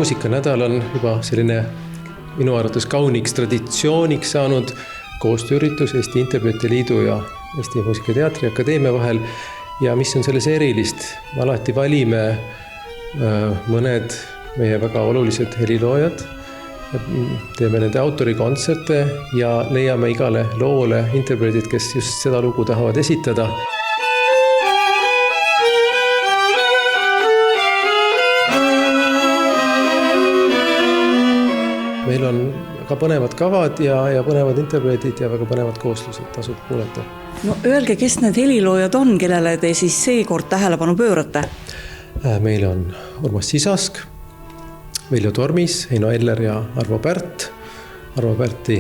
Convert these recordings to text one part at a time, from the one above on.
muusikanädal on juba selline minu arvates kauniks traditsiooniks saanud koostööüritus Eesti Interpreti Liidu ja Eesti Muusikateatri Akadeemia vahel. Ja mis on selles erilist? Me alati valime mõned meie väga olulised heliloojad, teeme nende autorikontserte ja leiame igale loole interpreedid, kes just seda lugu tahavad esitada. Meil on väga põnevad kavad ja põnevad interpreedid ja väga põnevad kooslused, tasub kuulata. No öelge, kes need heliloojad on, kellele te siis seekord tähelepanu pöörate? Meil on Urmas Sisask, Veljo Tormis, Heino Eller ja Arvo Pärt. Arvo Pärti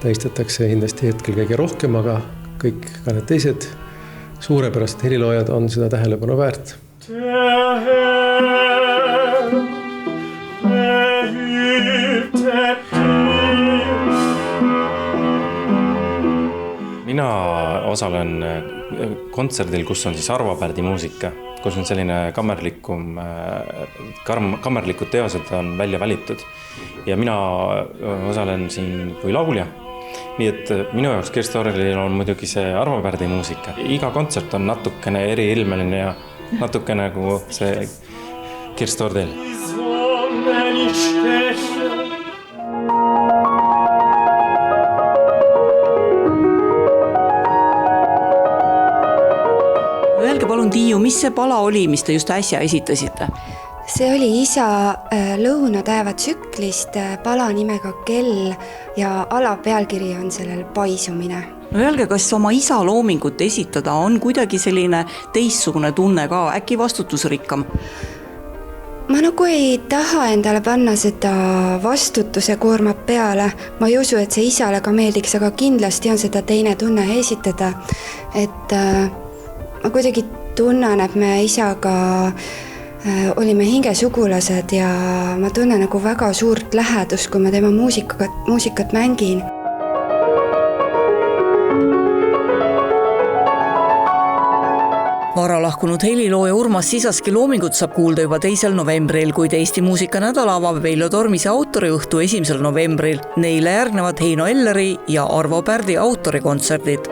tähistatakse kindlasti hetkel kõige rohkem, aga kõik ka need teised suurepärased heliloojad on seda tähelepanu väärt. Mina osalen kontserdil, kus on siis Arvo Pärdi muusika, kus on selline kammerlikud teosed on välja valitud. Ja mina osalen siin kui laulja. Nii et minu jaoks Kirsti Orlil on muidugi see Arvo Pärdi muusika. Iga kontsert on natukene eriilmeline ja natukene nagu see Kirsti Orlil. Öelge palun, Tiiu, mis see pala oli, mis te just äsja esitasite? See oli isa lõunatäeva tsüklist pala nimega Kell ja alapealkiri on sellel Paisumine. No öelge, kas oma isa loomingut esitada on kuidagi selline teistsugune tunne ka, äkki vastutusrikkam? Ma nagu ei taha endale panna seda vastutuse koormat peale. Ma ei usu, et see isale ka meeldiks, aga kindlasti on seda teine tunne esitada. Et ma kuidagi tunnen, et me isaga olime hingesugulased ja ma tunnen nagu väga suurt lähedust, kui ma tema muusikat mängin. Vara lahkunud helilooja Urmas Sisaski loomingut saab kuulda juba 2. novembril, kuid Eesti muusikanädal avab Veljo Tormise autoriõhtu 1. novembril. Neile järgnevad Heino Elleri ja Arvo Pärdi autorikontserdid.